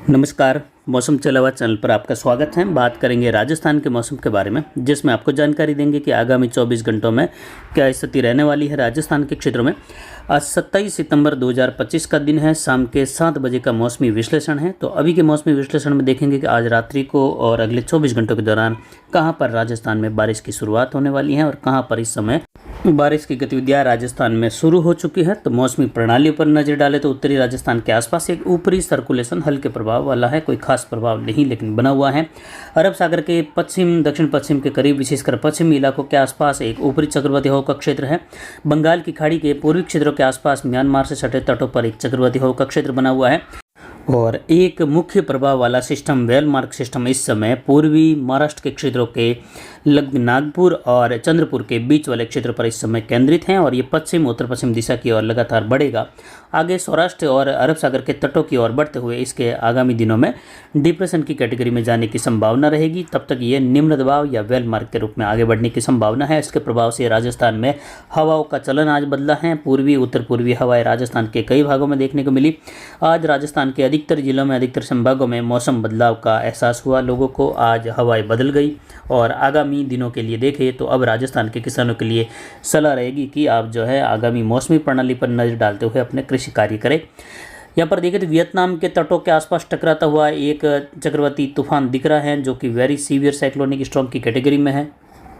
नमस्कार। मौसम चला हुआ चैनल पर आपका स्वागत है। बात करेंगे राजस्थान के मौसम के बारे में, जिसमें आपको जानकारी देंगे कि आगामी 24 घंटों में क्या स्थिति रहने वाली है राजस्थान के क्षेत्रों में। आज 27 सितंबर 2025 का दिन है। शाम के 7 बजे का मौसमी विश्लेषण है। तो अभी के मौसमी विश्लेषण में देखेंगे कि आज रात्रि को और अगले 24 घंटों के दौरान कहाँ पर राजस्थान में बारिश की शुरुआत होने वाली है और कहाँ पर इस समय बारिश की गतिविधियां राजस्थान में शुरू हो चुकी है। तो मौसमी प्रणाली पर नजर डालें तो उत्तरी राजस्थान के आसपास एक ऊपरी सर्कुलेशन हल्के प्रभाव वाला है, कोई खास प्रभाव नहीं लेकिन बना हुआ है। अरब सागर के पश्चिम दक्षिण पश्चिम के करीब, विशेषकर पश्चिमी इलाकों के आसपास एक ऊपरी चक्रवाती हवा का क्षेत्र है। बंगाल की खाड़ी के पूर्वी क्षेत्रों के आसपास म्यांमार से सटे तटों पर एक चक्रवाती हवा का क्षेत्र बना हुआ है और एक मुख्य प्रभाव वाला सिस्टम वेलमार्क सिस्टम इस समय पूर्वी महाराष्ट्र के क्षेत्रों के लगभग नागपुर और चंद्रपुर के बीच वाले क्षेत्र पर इस समय केंद्रित हैं और ये पश्चिम उत्तर पश्चिम दिशा की ओर लगातार बढ़ेगा। आगे सौराष्ट्र और अरब सागर के तटों की ओर बढ़ते हुए इसके आगामी दिनों में डिप्रेशन की कैटेगरी में जाने की संभावना रहेगी। तब तक ये निम्न दबाव या वेलमार्क के रूप में आगे बढ़ने की संभावना है। इसके प्रभाव से राजस्थान में हवाओं का चलन आज बदला है। पूर्वी उत्तर पूर्वी हवाएं राजस्थान के कई भागों में देखने को मिली। आज राजस्थान के अधिकतर जिलों में, अधिकतर संभागों में मौसम बदलाव का एहसास हुआ लोगों को। आज हवाएं बदल गई और आगामी दिनों के लिए देखें तो अब राजस्थान के किसानों के लिए सलाह रहेगी कि आप जो है आगामी मौसमी प्रणाली पर नजर डालते हुए अपने कृषि कार्य करें। यहाँ पर देखें तो वियतनाम के तटों के आसपास टकराता हुआ एक चक्रवाती तूफान दिख रहा है, जो कि वेरी सीवियर साइक्लोनिक स्टॉर्म की कैटेगरी में है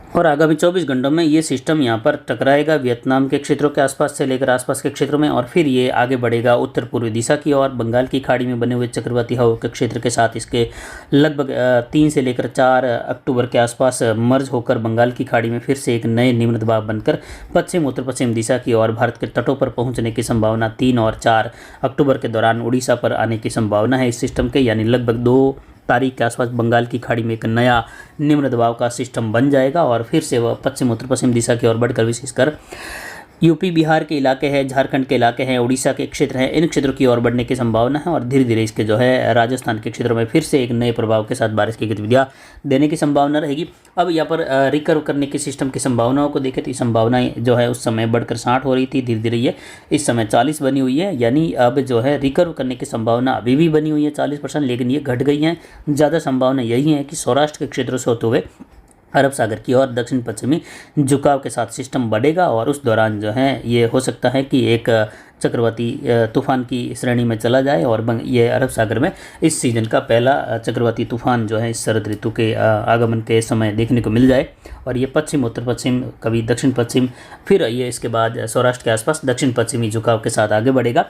और आगामी 24 घंटों में ये सिस्टम यहाँ पर टकराएगा वियतनाम के क्षेत्रों के आसपास से लेकर आसपास के क्षेत्रों में और फिर ये आगे बढ़ेगा उत्तर पूर्वी दिशा की ओर। बंगाल की खाड़ी में बने हुए चक्रवाती हवा के क्षेत्र के साथ इसके लगभग 3 से लेकर 4 अक्टूबर के आसपास मर्ज होकर बंगाल की खाड़ी में फिर से एक नए निम्न दबाव बनकर पश्चिम उत्तर पश्चिम दिशा की ओर भारत के तटों पर पहुँचने की संभावना 3 और 4 अक्टूबर के दौरान उड़ीसा पर आने की संभावना है इस सिस्टम के, यानी लगभग 2 तारीख के आसपास बंगाल की खाड़ी में एक नया निम्न दबाव का सिस्टम बन जाएगा और फिर से वह पश्चिम उत्तर पश्चिम दिशा की ओर बढ़कर विशेषकर यूपी बिहार के इलाके हैं, झारखंड के इलाके हैं, उड़ीसा के क्षेत्र हैं, इन क्षेत्रों की ओर बढ़ने की संभावना है और धीरे धीरे इसके जो है राजस्थान के क्षेत्रों में फिर से एक नए प्रभाव के साथ बारिश की गतिविधियां देने की संभावना रहेगी। अब यहाँ पर रिकर्व करने के सिस्टम की संभावनाओं को देखें तो ये संभावनाएं जो है उस समय बढ़कर 60 हो रही थी, धीरे धीरे ये इस समय 40 बनी हुई है, यानी अब जो है रिकर्व करने की संभावना अभी भी बनी हुई है 40%, लेकिन ये घट गई है। ज़्यादा संभावना यही है कि सौराष्ट्र के क्षेत्रों से होते हुए अरब सागर की ओर दक्षिण पश्चिमी झुकाव के साथ सिस्टम बढ़ेगा और उस दौरान जो है ये हो सकता है कि एक चक्रवाती तूफान की श्रेणी में चला जाए और ये अरब सागर में इस सीजन का पहला चक्रवाती तूफान जो है इस शरद ऋतु के आगमन के समय देखने को मिल जाए और ये पश्चिम उत्तर पश्चिम, कभी दक्षिण पश्चिम, फिर ये इसके बाद सौराष्ट्र के आसपास दक्षिण पश्चिमी झुकाव के साथ आगे बढ़ेगा।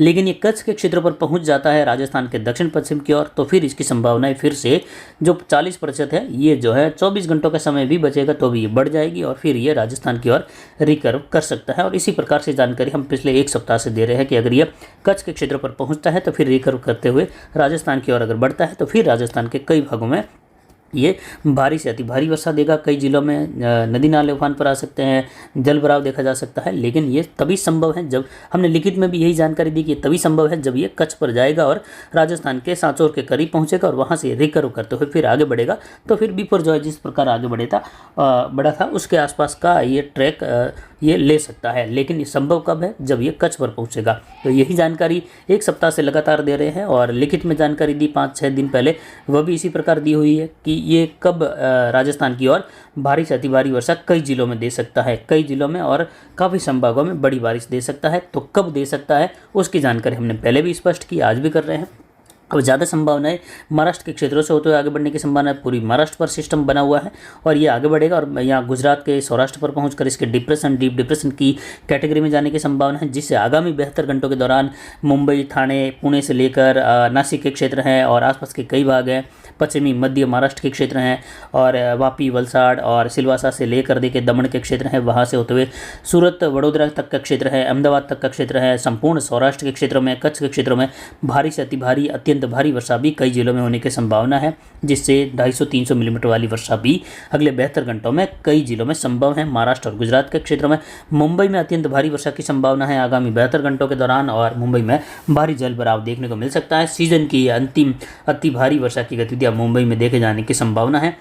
लेकिन ये कच्छ के क्षेत्र पर पहुंच जाता है राजस्थान के दक्षिण पश्चिम की ओर, तो फिर इसकी संभावनाएं फिर से जो 40% है ये जो है 24 घंटों का समय भी बचेगा तो भी ये बढ़ जाएगी और फिर ये राजस्थान की ओर रिकर्व कर सकता है। और इसी प्रकार से जानकारी हम पिछले एक सप्ताह से दे रहे हैं कि अगर ये कच्छ के क्षेत्र पर पहुंचता है तो फिर रिकर्व करते हुए राजस्थान की ओर अगर बढ़ता है तो फिर राजस्थान के कई भागों में ये भारी से अति भारी वर्षा देगा। कई जिलों में नदी नाले उफान पर आ सकते हैं, जल भराव देखा जा सकता है, लेकिन ये तभी संभव है जब हमने लिखित में भी यही जानकारी दी कि ये तभी संभव है जब ये कच्छ पर जाएगा और राजस्थान के सांचौर के करीब पहुंचेगा और वहां से रिकर्व करते हुए फिर आगे बढ़ेगा। तो फिर बिफोर जो है जिस प्रकार आगे बढ़ा था उसके आसपास का ये ट्रैक ये ले सकता है, लेकिन ये संभव कब है? जब ये कच्छ पर पहुंचेगा। तो यही जानकारी एक सप्ताह से लगातार दे रहे हैं और लिखित में जानकारी दी 5-6 दिन पहले, वह भी इसी प्रकार दी हुई है कि ये कब राजस्थान की ओर भारी से अति भारी वर्षा कई जिलों में दे सकता है, कई जिलों में और काफ़ी संभागों में बड़ी बारिश दे सकता है। तो कब दे सकता है उसकी जानकारी हमने पहले भी स्पष्ट की, आज भी कर रहे हैं। अब ज़्यादा संभावना है महाराष्ट्र के क्षेत्रों से होते हुए आगे बढ़ने की संभावना है। पूरी महाराष्ट्र पर सिस्टम बना हुआ है और ये आगे बढ़ेगा और यहाँ गुजरात के सौराष्ट्र पर पहुंचकर इसके डिप्रेशन, डीप डिप्रेशन की कैटेगरी में जाने की संभावना है, जिससे आगामी 72 घंटों के दौरान मुंबई, ठाणे, पुणे से लेकर नासिक के क्षेत्र हैं और आसपास के कई भाग हैं, पश्चिमी मध्य महाराष्ट्र के क्षेत्र हैं और वापी, वलसाड़ और सिलवासा से लेकर देखिए दमन के क्षेत्र हैं, वहाँ से होते हुए सूरत, वडोदरा तक का क्षेत्र है, अहमदाबाद तक का क्षेत्र है, संपूर्ण सौराष्ट्र के क्षेत्रों में, कच्छ के क्षेत्रों में भारी से अति भारी, अत्यंत भारी वर्षा भी कई जिलों में होने की संभावना है, जिससे 250-300 मिलीमीटर वाली वर्षा भी अगले 72 घंटों में कई जिलों में संभव है। महाराष्ट्र और गुजरात के क्षेत्रों में, मुंबई में अत्यंत भारी वर्षा की संभावना है आगामी 72 घंटों के दौरान और मुंबई में भारी जल भराव देखने को मिल सकता है। सीजन की अंतिम अति भारी वर्षा की गतिविधियां मुंबई में देखे जाने की संभावना है।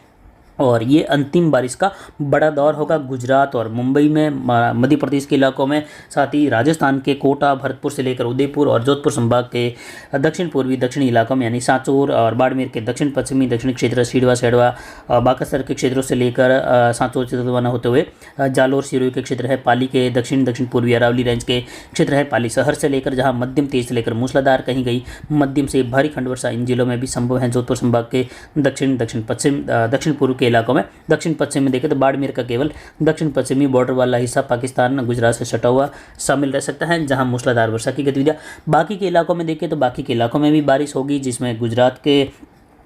और ये अंतिम बारिश का बड़ा दौर होगा गुजरात और मुंबई में, मध्य प्रदेश के इलाकों में, साथ ही राजस्थान के कोटा, भरतपुर से लेकर उदयपुर और जोधपुर संभाग के दक्षिण पूर्वी दक्षिणी इलाकों में यानी सांचौर और बाड़मेर के दक्षिण पश्चिमी दक्षिणी क्षेत्र, सीडवा सेडवा बाकासर के क्षेत्रों से लेकर सांचौर चितरवाना होते हुए जालोर सिरोही के क्षेत्र है, पाली के दक्षिण दक्षिण पूर्वी अरावली रेंज के क्षेत्र है, पाली शहर से लेकर जहाँ मध्यम तेज से लेकर मूसलाधार कहीं कहीं मध्यम से भारी खंड वर्षा इन जिलों में भी संभव है। जोधपुर संभाग के दक्षिण पूर्व के इलाकों में, दक्षिण पश्चिम में देखें तो बाड़मेर का केवल दक्षिण पश्चिमी बॉर्डर वाला हिस्सा पाकिस्तान गुजरात से सटा हुआ शामिल रह सकता है, जहां मूसलाधार वर्षा की गतिविधियां। बाकी के इलाकों में देखें तो बाकी के इलाकों में भी बारिश होगी, जिसमें गुजरात के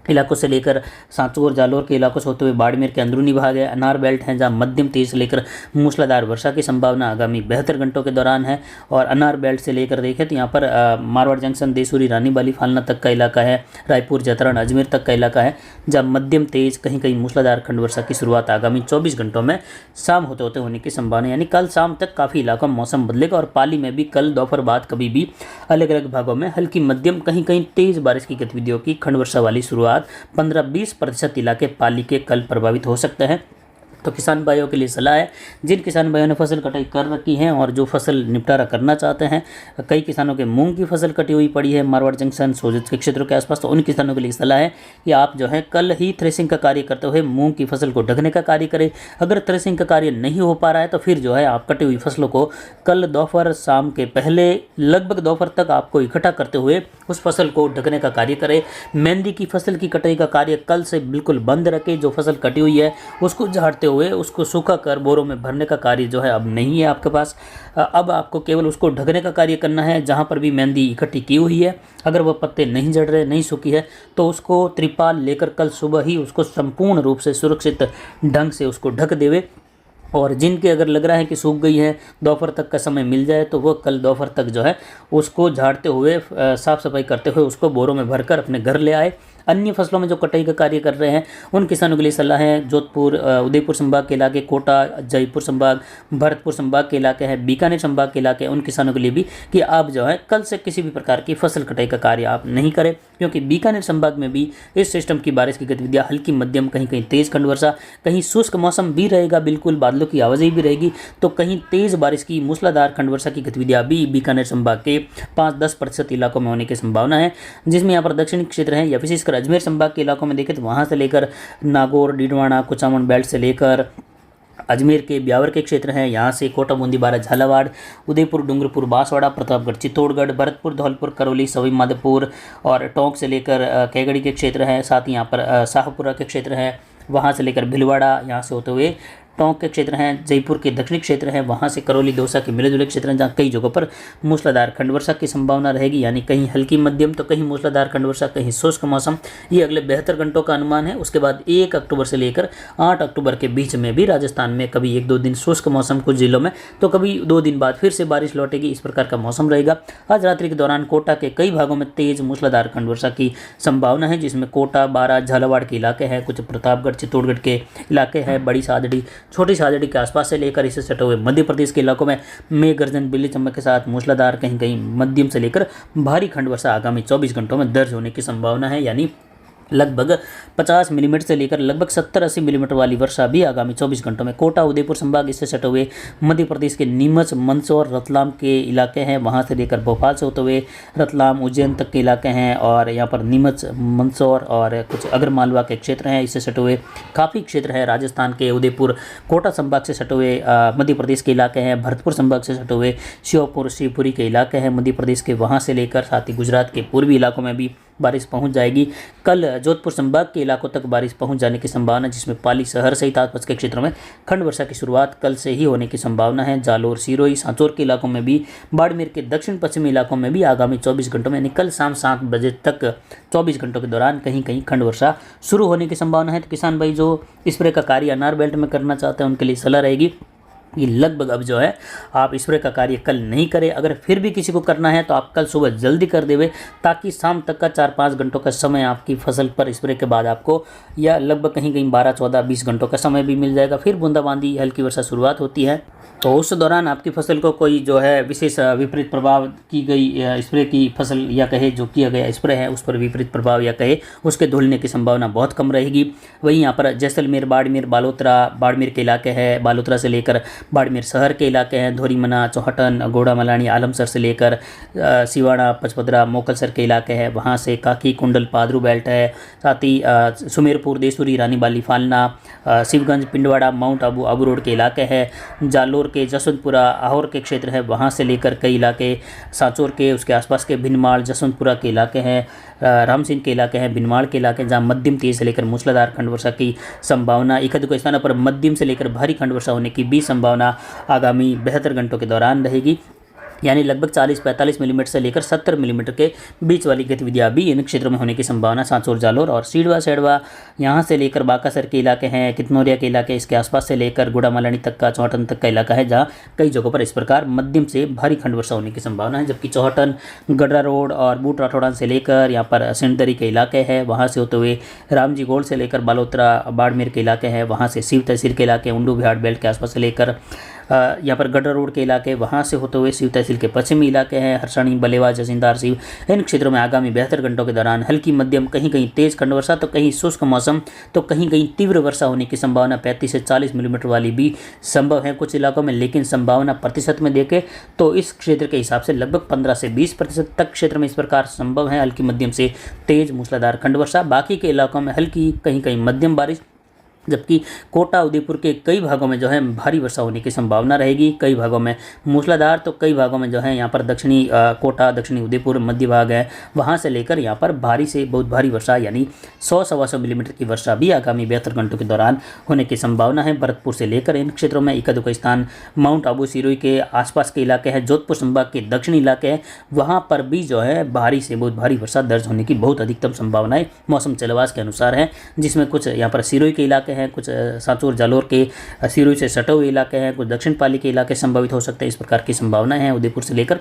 इलाकों से लेकर सांचौर जालोर के इलाकों से होते हुए बाड़मेर के अंदरूनी भाग है, अनार बेल्ट है जहां मध्यम तेज से लेकर मूसलाधार वर्षा की संभावना आगामी 72 घंटों के दौरान है। और अनार बेल्ट से लेकर देखें तो यहाँ पर मारवाड़ जंक्शन, देसूरी, रानीबाली, फालना तक का इलाका है, रायपुर, जतरण, अजमेर तक का इलाका है जहाँ मध्यम तेज कहीं कहीं मूसलाधार खंड वर्षा की शुरुआत आगामी 24 घंटों में शाम होते होते होने की संभावना, यानी कल शाम तक काफ़ी इलाकों में मौसम बदलेगा। और पाली में भी कल दोपहर बाद कभी भी अलग अलग भागों में हल्की मध्यम कहीं कहीं तेज बारिश की गतिविधियों की खंड वर्षा वाली शुरुआत 15-20% इलाके पाली के कल प्रभावित हो सकते हैं। तो किसान भाइयों के लिए सलाह है, जिन किसान भाइयों ने फसल कटाई कर रखी है और जो फसल निपटारा करना चाहते हैं, कई किसानों के मूंग की फसल कटी हुई पड़ी है मारवाड़ जंक्शन, सोजत के क्षेत्रों के आसपास, तो उन किसानों के लिए सलाह है कि आप जो है कल ही थ्रेसिंग का कार्य करते हुए मूंग की फसल को ढकने का कार्य करें। अगर थ्रेसिंग का कार्य नहीं हो पा रहा है तो फिर जो है आप कटी हुई फसलों को कल दोपहर शाम के पहले लगभग दोपहर तक आपको इकट्ठा करते हुए उस फसल को ढकने का कार्य करें। मेहंदी की फसल की कटाई का कार्य कल से बिल्कुल बंद रखें। जो फसल कटी हुई है उसको झाड़ते हुए उसको सूखा कर बोरों में भरने का कार्य जो है अब नहीं है आपके पास। अब आपको केवल उसको ढकने का कार्य करना है। जहाँ पर भी मेहंदी इकट्ठी की हुई है, अगर वह पत्ते नहीं जड़ रहे, नहीं सूखी है, तो उसको त्रिपाल लेकर कल सुबह ही उसको संपूर्ण रूप से सुरक्षित ढंग से उसको ढक देवे। और जिनके अगर लग रहा है कि सूख गई है, दोपहर तक का समय मिल जाए, तो वो कल दोपहर तक जो है उसको झाड़ते हुए साफ़ सफाई करते हुए उसको बोरों में भरकर अपने घर ले आए। अन्य फसलों में जो कटाई का कार्य कर रहे हैं उन किसानों के लिए सलाह है, जोधपुर उदयपुर संभाग के इलाके, कोटा जयपुर संभाग, भरतपुर संभाग के इलाके हैं, बीकानेर संभाग के इलाके, उन किसानों के लिए भी कि आप जो है कल से किसी भी प्रकार की फसल कटाई का कार्य आप नहीं करें, क्योंकि बीकानेर संभाग में भी इस सिस्टम की बारिश की गतिविधियां हल्की मध्यम, कहीं कहीं तेज खंड वर्षा, कहीं शुष्क मौसम भी रहेगा, बिल्कुल बादलों की आवाजाही भी रहेगी, तो कहीं तेज बारिश की मूसलाधार खंड वर्षा की गतिविधियां भी बीकानेर संभाग के 5-10% इलाकों में होने की संभावना है। जिसमें यहाँ पर दक्षिणी क्षेत्र है या विशेषकर अजमेर संभाग के इलाकों में देखें तो वहाँ से लेकर नागौर, डीडवाना, कुचामन बेल्ट से लेकर अजमेर के ब्यावर के क्षेत्र हैं, यहाँ से कोटा, बूंदी, बारा, झालावाड़, उदयपुर, डूंगरपुर, बांसवाड़ा, प्रतापगढ़, चित्तौड़गढ़, भरतपुर, धौलपुर, करौली, सवाई माधोपुर और टोंक से लेकर कैगड़ी के क्षेत्र हैं। साथ ही यहाँ पर शाहपुरा के क्षेत्र हैं, वहाँ से लेकर भिलवाड़ा, यहाँ से होते हुए टोंक के क्षेत्र हैं, जयपुर के दक्षिणी क्षेत्र हैं, वहाँ से करौली, दौसा के मिले जुले क्षेत्र हैं, जहाँ कई जगहों पर मूसलाधार खंड वर्षा की संभावना रहेगी, यानी कहीं हल्की मध्यम तो कहीं मूसलाधार खंड वर्षा, कहीं शुष्क मौसम। ये अगले 72 घंटों का अनुमान है। उसके बाद 1 अक्टूबर से लेकर 8 अक्टूबर के बीच में भी राजस्थान में कभी 1-2 दिन शुष्क मौसम कुछ जिलों में, तो कभी 2 दिन बाद फिर से बारिश लौटेगी। इस प्रकार का मौसम रहेगा। आज रात्रि के दौरान कोटा के कई भागों में तेज मूसलाधार खंड वर्षा की संभावना है, जिसमें कोटा, बारा, झालावाड़ के इलाके हैं, कुछ प्रतापगढ़, चित्तौड़गढ़ के इलाके हैं, बड़ी सादड़ी, छोटी सादड़ी के आसपास से लेकर इसे सटे हुए मध्य प्रदेश के इलाकों में मेघ गर्जन, बिजली चमक के साथ मूसलाधार कहीं कहीं मध्यम से लेकर भारी खंड वर्षा आगामी 24 घंटों में दर्ज होने की संभावना है, यानी लगभग 50 मिलीमीटर से लेकर लगभग 70-80 मिलीमीटर वाली वर्षा भी आगामी 24 घंटों में कोटा, उदयपुर संभाग, इससे सटे हुए मध्य प्रदेश के नीमच, मंदसौर, रतलाम के इलाके हैं, वहां से लेकर भोपाल से होते हुए रतलाम, उज्जैन तक के इलाके हैं, और यहाँ पर नीमच, मंदसौर और कुछ अगर मालवा के क्षेत्र हैं, इससे सटे हुए काफ़ी क्षेत्र है राजस्थान के, उदयपुर, कोटा संभाग से सटे हुए मध्य प्रदेश के इलाके हैं, भरतपुर संभाग से सटे हुए श्योपुर, शिवपुरी के इलाके हैं मध्य प्रदेश के, वहाँ से लेकर साथ ही गुजरात के पूर्वी इलाकों में भी बारिश पहुंच जाएगी। कल जोधपुर संभाग के इलाकों तक बारिश पहुंच जाने की संभावना, जिसमें पाली शहर सहित आसपास के क्षेत्रों में खंड वर्षा की शुरुआत कल से ही होने की संभावना है। जालोर, सिरोही, सांचौर के इलाकों में भी, बाड़मेर के दक्षिण पश्चिमी इलाकों में भी आगामी 24 घंटों में, यानी कल शाम 7 बजे तक 24 घंटों के दौरान कहीं कहीं खंड वर्षा शुरू होने की संभावना है। तो किसान भाई जो स्प्रे का कार्य अनार बेल्ट में करना चाहते हैं उनके लिए सलाह रहेगी ये लगभग अब जो है आप स्प्रे का कार्य कल नहीं करें। अगर फिर भी किसी को करना है तो आप कल सुबह जल्दी कर देवे, ताकि शाम तक का 4-5 घंटों का समय आपकी फसल पर स्प्रे के बाद आपको, या लगभग कहीं कहीं 12, 14, 20 घंटों का समय भी मिल जाएगा। फिर बूंदाबांदी हल्की वर्षा शुरुआत होती है। तो उस दौरान आपकी फसल को कोई जो है विशेष विपरीत प्रभाव की गई स्प्रे की फसल या कहे जो किया गया स्प्रे है उस पर विपरीत प्रभाव या कहे उसके धुलने की संभावना बहुत कम रहेगी। वहीं यहाँ पर जैसलमेर, बाड़मेर, बालोतरा, बाड़मेर के इलाके हैं, बालोतरा से लेकर बाड़मेर शहर के इलाके हैं, धोरीमना, चौहटन, गोड़ा मलानी, आलमसर से लेकर सिवाड़ा, पचपदरा, मोकलसर के इलाके हैं, वहाँ से काकी, कुंडल, पादरू बेल्ट है, साथ ही सुमेरपुर, देसूरी, रानीबाली, फालना, शिवगंज, पिंडवाड़ा, माउंट आबू, आबू रोड के इलाके हैं, जालोर के, जसवंतपुरा, आहोर के क्षेत्र है, वहाँ से लेकर कई इलाके, सांचौर के उसके आसपास के भिनमाल, जसवंतपुरा के इलाके हैं, रामसिंह के इलाके हैं, भिनमाल के इलाके जहाँ मध्यम तेज से लेकर मूसलाधार खंड वर्षा की संभावना, एक-दो स्थानों पर मध्यम से लेकर भारी खंड वर्षा होने की भी संभावना आगामी 72 घंटों के दौरान रहेगी। यानी लगभग 40-45 मिलीमीटर से लेकर 70 मिलीमीटर के बीच वाली गतिविधियाँ भी इन क्षेत्रों में होने की संभावना सांचौर, जालोर और सीडवा, सेडवा, यहाँ से लेकर बाकासर के इलाके हैं, कितनौरिया के इलाके, इसके आसपास से लेकर गुड़ा मलानी तक का, चौहटन तक का इलाका है जहाँ कई जगहों पर इस प्रकार मध्यम से भारी खंड वर्षा होने की संभावना है। जबकि चौहटन, गडरा रोड और बूट राठौड़ा से लेकर यहाँ पर सिंदरी के इलाके हैं, वहाँ से होते हुए रामजी गोल्ड से लेकर बालोतरा, बाड़मेर के इलाके हैं, वहाँ से शिव तहसील के इलाके, उंडू बिहाड़ बेल्ट के आसपास से लेकर यहाँ पर गडर रोड के इलाके, वहाँ से होते हुए शिव तहसील के पश्चिमी इलाके हैं, हरसाणी, बलेवा, जसींदार, शिव, इन क्षेत्रों में आगामी 72 घंटों के दौरान हल्की मध्यम कहीं कहीं तेज खंड वर्षा तो कहीं शुष्क मौसम तो कहीं कहीं तीव्र वर्षा होने की संभावना 35 से 40 मिलीमीटर वाली भी संभव है कुछ इलाकों में। लेकिन संभावना प्रतिशत में देखें तो इस क्षेत्र के हिसाब से लगभग 15 से 20% तक क्षेत्र में इस प्रकार संभव है हल्की मध्यम से तेज मूसलाधार खंड वर्षा। बाकी के इलाकों में हल्की कहीं कहीं मध्यम बारिश, जबकि कोटा, उदयपुर के कई भागों में जो है भारी वर्षा होने की संभावना रहेगी, कई भागों में मूसलाधार तो कई भागों में जो है यहाँ पर दक्षिणी कोटा, दक्षिणी उदयपुर, मध्य भाग है, वहाँ से लेकर यहाँ पर भारी से बहुत भारी वर्षा यानी 100-125 मिलीमीटर की वर्षा भी आगामी 72 घंटों के दौरान होने की संभावना है। भरतपुर से लेकर इन क्षेत्रों में एक-दो स्थान माउंट आबू, सिरोही के आसपास के इलाके हैं, जोधपुर संभाग के दक्षिणी इलाके हैं, वहाँ पर भी जो है भारी से बहुत भारी वर्षा दर्ज होने की बहुत अधिकतम संभावनाएं मौसम चलवास के अनुसार है, जिसमें कुछ यहाँ पर सिरोही के इलाके हैं, कुछ सांचौर, जालोर के सिरोही से सटे हुए इलाके हैं, कुछ दक्षिण पाली के इलाके संभावित हो सकते हैं, इस प्रकार की संभावनाएं हैं उदयपुर से लेकर।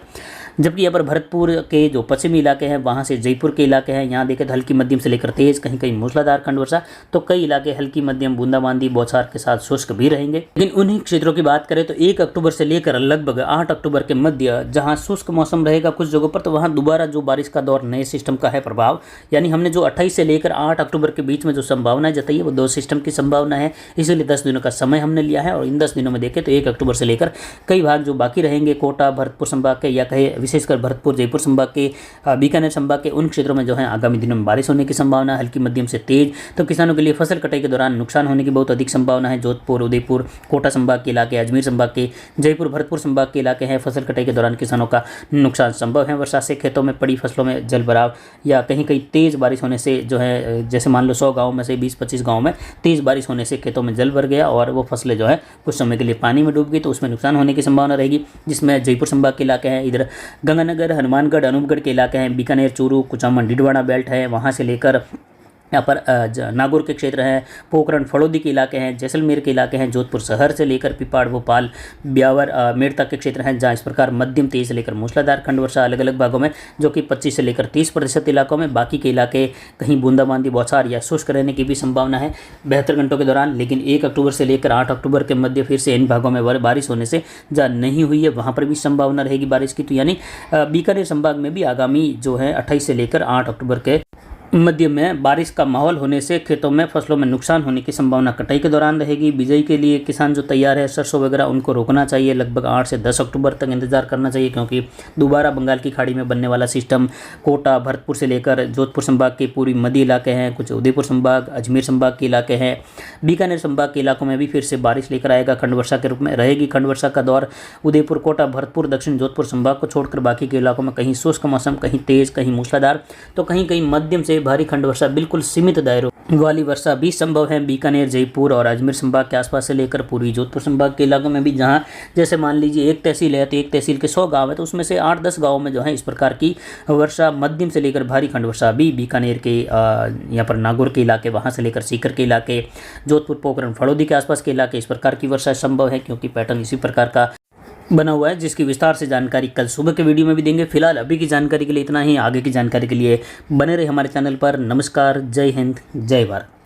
जबकि यहाँ पर भरतपुर के जो पश्चिमी इलाके हैं, वहाँ से जयपुर के इलाके हैं, यहाँ देखें तो हल्की मध्यम से लेकर तेज, कहीं कहीं मूसलाधार खंड वर्षा तो कई इलाके हल्की मध्यम बूंदाबांदी बौछार के साथ शुष्क भी रहेंगे। लेकिन उन्हीं क्षेत्रों की बात करें तो 1 अक्टूबर से लेकर लगभग 8 अक्टूबर के मध्य जहाँ शुष्क मौसम रहेगा कुछ जगहों पर, तो वहाँ दोबारा जो बारिश का दौर नए सिस्टम का है प्रभाव, यानी हमने जो 28 से लेकर 8 अक्टूबर के बीच में जो संभावना जताई है वो 2 सिस्टम की संभावना है, इसीलिए 10 दिनों का समय हमने लिया है। और इन 10 दिनों में देखें तो 1 अक्टूबर से लेकर कई भाग जो बाकी रहेंगे, कोटा, भरतपुर संभाग के या कहे विशेषकर भरतपुर, जयपुर संभाग के, बीकानेर संभाग के, उन क्षेत्रों में जो है आगामी दिनों में बारिश होने की संभावना हल्की मध्यम से तेज, तो किसानों के लिए फसल कटाई के दौरान नुकसान होने की बहुत अधिक संभावना है। जोधपुर, उदयपुर, कोटा संभाग के इलाके, अजमेर संभाग के, जयपुर, भरतपुर संभाग के इलाके हैं, फसल कटाई के दौरान किसानों का नुकसान संभव है। वर्षा से खेतों में पड़ी फसलों में जल भराव या कहीं कहीं तेज बारिश होने से जो है, जैसे मान लो 100 गाँव में से 20-25 गाँव में तेज बारिश होने से खेतों में जल भर गया और वो फसलें जो है कुछ समय के लिए पानी में डूब गई, तो उसमें नुकसान होने की संभावना रहेगी। जिसमें जयपुर संभाग के इलाके हैं, इधर गंगानगर, हनुमानगढ़, अनूपगढ़ के इलाके हैं, बीकानेर, चूरू, कुचामन, डिडवाना बेल्ट है, वहाँ से लेकर यहाँ पर नागौर के क्षेत्र हैं, पोखरण, फड़ौदी के इलाके हैं, जैसलमेर के इलाके हैं, जोधपुर शहर से लेकर पिपाड़, भोपाल, ब्यावर, मेड़ तक के क्षेत्र हैं जहाँ इस प्रकार मध्यम तेज से लेकर मूसलाधार खंड वर्षा अलग अलग भागों में जो कि 25 से लेकर 30% इलाकों में, बाकी के इलाके कहीं बूंदाबांदी, बौछार या शुष्क रहने की भी संभावना है 72 घंटों के दौरान। लेकिन 1 अक्टूबर से लेकर 8 अक्टूबर के मध्य फिर से इन भागों में बारिश होने से जहाँ नहीं हुई है वहाँ पर भी संभावना रहेगी बारिश की। तो यानी बीकानेर संभाग में भी आगामी जो है 28 से लेकर 8 अक्टूबर के मध्य में बारिश का माहौल होने से खेतों में फसलों में नुकसान होने की संभावना कटाई के दौरान रहेगी। बिजाई के लिए किसान जो तैयार है सरसों वगैरह उनको रोकना चाहिए, लगभग 8 से 10 अक्टूबर तक इंतजार करना चाहिए, क्योंकि दोबारा बंगाल की खाड़ी में बनने वाला सिस्टम कोटा, भरतपुर से लेकर जोधपुर संभाग के पूरी मध्य इलाके हैं, कुछ उदयपुर संभाग, अजमेर संभाग के इलाके हैं, बीकानेर संभाग के इलाकों में भी फिर से बारिश लेकर आएगा, खंड वर्षा के रूप में रहेगी। खंड वर्षा का दौर उदयपुर, कोटा, भरतपुर, दक्षिण जोधपुर संभाग को छोड़कर बाकी के इलाकों में कहीं शुष्क मौसम, कहीं तेज, कहीं मूसलाधार तो कहीं कहीं मध्यम से भारी खंड वर्षा, बिल्कुल सीमित दायरों वाली वर्षा भी संभव है बीकानेर, जयपुर और अजमेर संभाग के आसपास से लेकर पूर्वी जोधपुर संभाग के इलाकों में भी, जहां जैसे मान लीजिए एक तहसील है तो एक तहसील के 100 गांव है तो उसमें से 8-10 गांवों में जो है इस प्रकार की वर्षा मध्यम से लेकर भारी खंड वर्षा भी बीकानेर के यहाँ पर नागौर के इलाके, वहाँ से लेकर सीकर के इलाके, जोधपुर, पोखरण, फड़ौदी के आसपास के इलाके इस प्रकार की वर्षा संभव है, क्योंकि पैटर्न इसी प्रकार का बना हुआ है, जिसकी विस्तार से जानकारी कल सुबह के वीडियो में भी देंगे। फिलहाल अभी की जानकारी के लिए इतना ही, आगे की जानकारी के लिए बने रहे हमारे चैनल पर। नमस्कार, जय हिंद, जय भारत।